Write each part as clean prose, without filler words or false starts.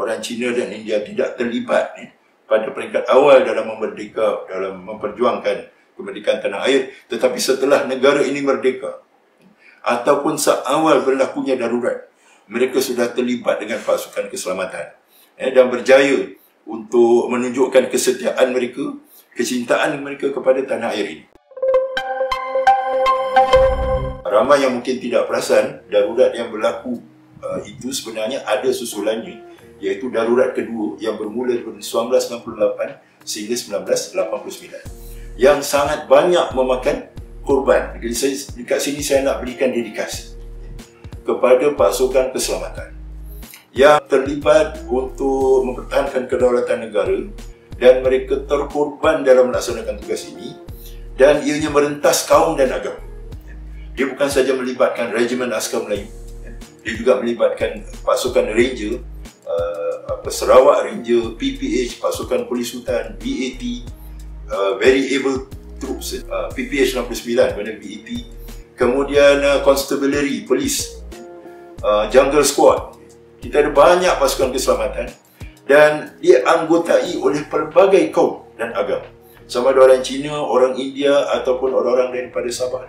orang Cina dan India tidak terlibat pada peringkat awal dalam memperjuangkan kemerdekaan tanah air, tetapi setelah negara ini merdeka ataupun seawal berlakunya darurat, mereka sudah terlibat dengan pasukan keselamatan dan berjaya untuk menunjukkan kesetiaan mereka, kecintaan mereka kepada tanah air ini. Ramai yang mungkin tidak perasan, darurat yang berlaku itu sebenarnya ada susulannya, iaitu darurat kedua yang bermula dari 1998 sehingga 1989, yang sangat banyak memakan korban. Dekat sini saya nak berikan dedikasi kepada pasukan keselamatan yang terlibat untuk mempertahankan kedaulatan negara, dan mereka terkorban dalam melaksanakan tugas ini, dan ianya merentas kaum dan agama. Dia bukan saja melibatkan Regimen Askar Melayu, dia juga melibatkan pasukan Ranger, Sarawak Ranger, PPH, pasukan Polis Hutan, BAT, Very Able Troops, PPH 69, mana BAT, kemudian Constabulary, Polis, Jungle Squad. Kita ada banyak pasukan keselamatan dan dianggotai oleh pelbagai kaum dan agama, sama ada orang Cina, orang India ataupun orang-orang daripada Sabah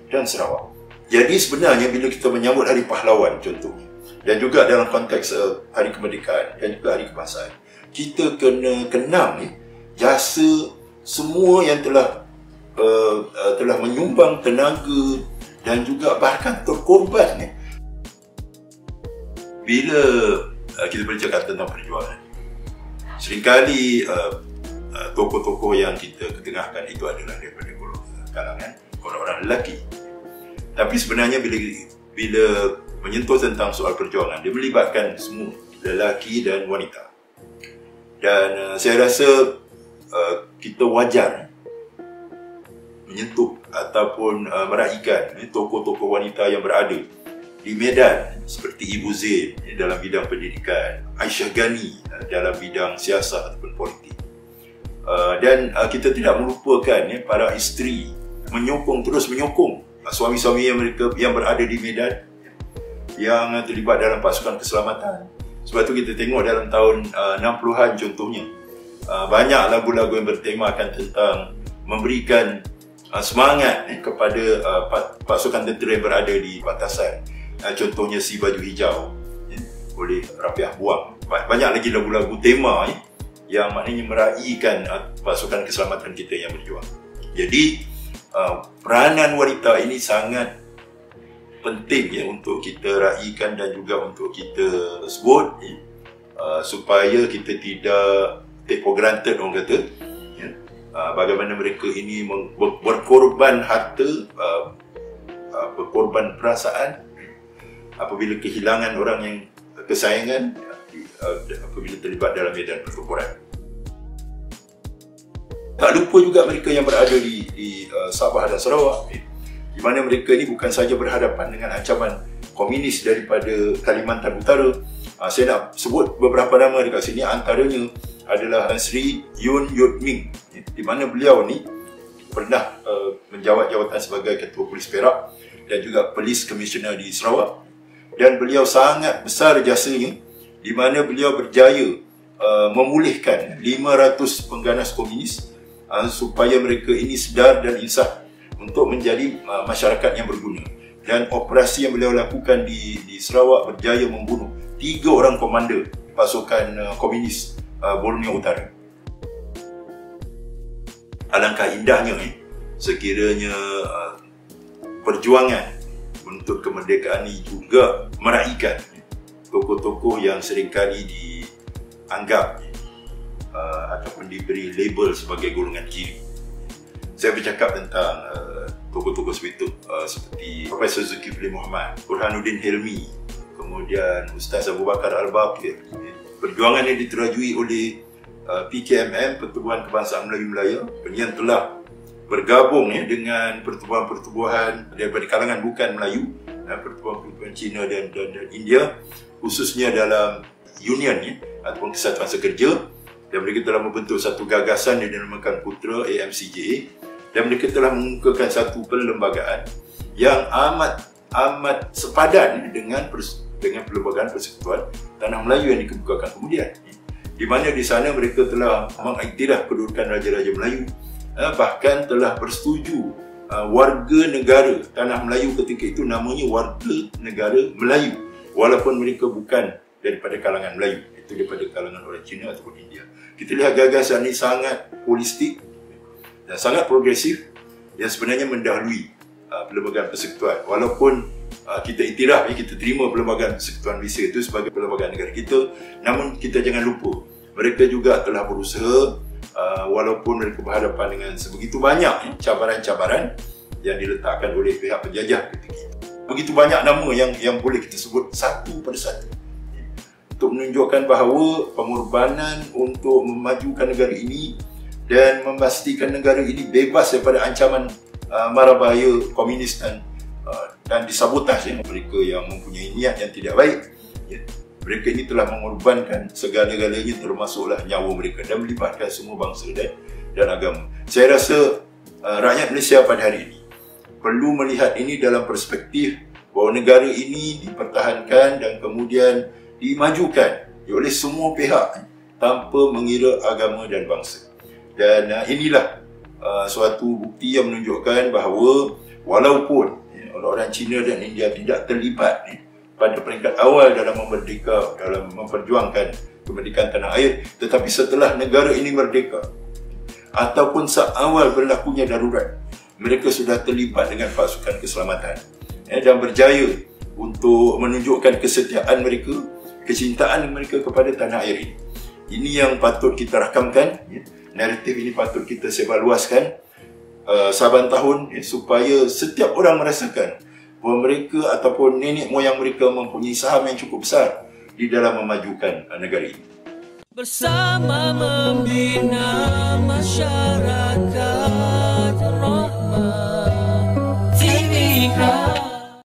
dan Sarawak. Jadi sebenarnya bila kita menyambut Hari Pahlawan contohnya, dan juga dalam konteks Hari Kemerdekaan dan juga Hari Kebangsaan, kita kena kenang jasa semua yang telah menyumbang tenaga dan juga bahkan terkorban bila kita bercakap tentang perjuangan. Seringkali tokoh-tokoh yang kita ketengahkan itu adalah daripada kalangan orang-orang lelaki. Tapi sebenarnya bila menyentuh tentang soal perjuangan, dia melibatkan semua, lelaki dan wanita. Dan saya rasa kita wajar menyentuh ataupun meraihkan tokoh-tokoh wanita yang berada di medan, seperti Ibu Zain dalam bidang pendidikan, Aisyah Ghani dalam bidang siasat ataupun politik. Dan kita tidak melupakan para isteri terus menyokong suami-suami mereka yang berada di medan, yang terlibat dalam pasukan keselamatan. Sebab tu kita tengok dalam tahun 60-an contohnya, banyak lagu-lagu yang bertemakan tentang memberikan semangat kepada pasukan tentera yang berada di batasan. Contohnya Si Baju Hijau oleh Rafiah Buang. Banyak lagi lagu-lagu tema yang maknanya meraihkan pasukan keselamatan kita yang berjuang. Jadi peranan wanita ini sangat penting untuk kita raihkan dan juga untuk kita sebut, supaya kita tidak take for granted, orang kata, bagaimana mereka ini berkorban harta, berkorban perasaan apabila kehilangan orang yang kesayangan, apabila terlibat dalam medan pertempuran. Tak lupa juga mereka yang berada di Sabah dan Sarawak, di mana mereka ini bukan saja berhadapan dengan ancaman komunis daripada Kalimantan Utara. Saya nak sebut beberapa nama dekat sini, antaranya adalah Tan Sri Yun Yut Ming, di mana beliau ni pernah menjawat jawatan sebagai Ketua Polis Perak dan juga Polis Komisioner di Sarawak. Dan beliau sangat besar jasanya, di mana beliau berjaya memulihkan 500 pengganas komunis supaya mereka ini sedar dan insaf untuk menjadi masyarakat yang berguna. Dan operasi yang beliau lakukan di Sarawak berjaya membunuh 3 orang komander pasukan komunis Borneo Utara. Alangkah indahnya sekiranya perjuangan untuk kemerdekaan ini juga meraihkan tokoh-tokoh yang seringkali dianggap ataupun diberi label sebagai golongan kiri. Saya bercakap tentang tokoh-tokoh seperti Profesor Zulkifli Muhammad, Burhanuddin Hilmi, kemudian Ustaz Abu Bakar Al-Baqir. Perjuangan yang diterajui oleh PKMM, Pertubuhan Kebangsaan Melayu Melaya, yang telah bergabung dengan pertubuhan-pertubuhan daripada kalangan bukan Melayu, pertubuhan-pertubuhan Cina dan India, khususnya dalam Union ataupun Kesatuan Sekerja. Dan mereka telah membentuk satu gagasan yang dinamakan Putra AMCJA, dan mereka telah mengemukakan satu perlembagaan yang amat sepadan dengan dengan Perlembagaan Persekutuan Tanah Melayu yang dikemukakan kemudian, di mana di sana mereka telah mengiktiraf kedudukan Raja-Raja Melayu, bahkan telah bersetuju warga negara Tanah Melayu ketika itu namanya warga negara Melayu, walaupun mereka bukan daripada kalangan Melayu, itu daripada kalangan orang Cina ataupun India. Kita lihat gagasan ini sangat holistik dan sangat progresif yang sebenarnya mendahului Perlembagaan Persekutuan. Walaupun kita iktiraf, kita terima Perlembagaan Persekutuan Malaysia itu sebagai perlembagaan negara kita, namun kita jangan lupa mereka juga telah berusaha, walaupun mereka berhadapan dengan sebegitu banyak cabaran-cabaran yang diletakkan oleh pihak penjajah ketika itu. Begitu banyak nama yang boleh kita sebut satu persatu untuk menunjukkan bahawa pengorbanan untuk memajukan negara ini dan memastikan negara ini bebas daripada ancaman mara bahaya komunis dan disabotaj mereka yang mempunyai niat yang tidak baik. Mereka ini telah mengorbankan segala-galanya, termasuklah nyawa mereka, dan melibatkan semua bangsa dan agama. Saya rasa rakyat Malaysia pada hari ini perlu melihat ini dalam perspektif bahawa negara ini dipertahankan dan kemudian dimajukan oleh semua pihak tanpa mengira agama dan bangsa. Dan inilah suatu bukti yang menunjukkan bahawa walaupun orang Cina dan India tidak terlibat pada peringkat awal dalam memerdeka, dalam memperjuangkan kemerdekaan tanah air, tetapi setelah negara ini merdeka ataupun seawal berlakunya darurat, mereka sudah terlibat dengan pasukan keselamatan dan berjaya untuk menunjukkan kesetiaan mereka, kecintaan mereka kepada tanah air ini. Ini yang patut kita rakamkan, naratif ini patut kita sebarluaskan saban tahun, supaya setiap orang merasakan bahawa mereka ataupun nenek moyang mereka mempunyai saham yang cukup besar di dalam memajukan negara ini. Bersama membina masyarakat.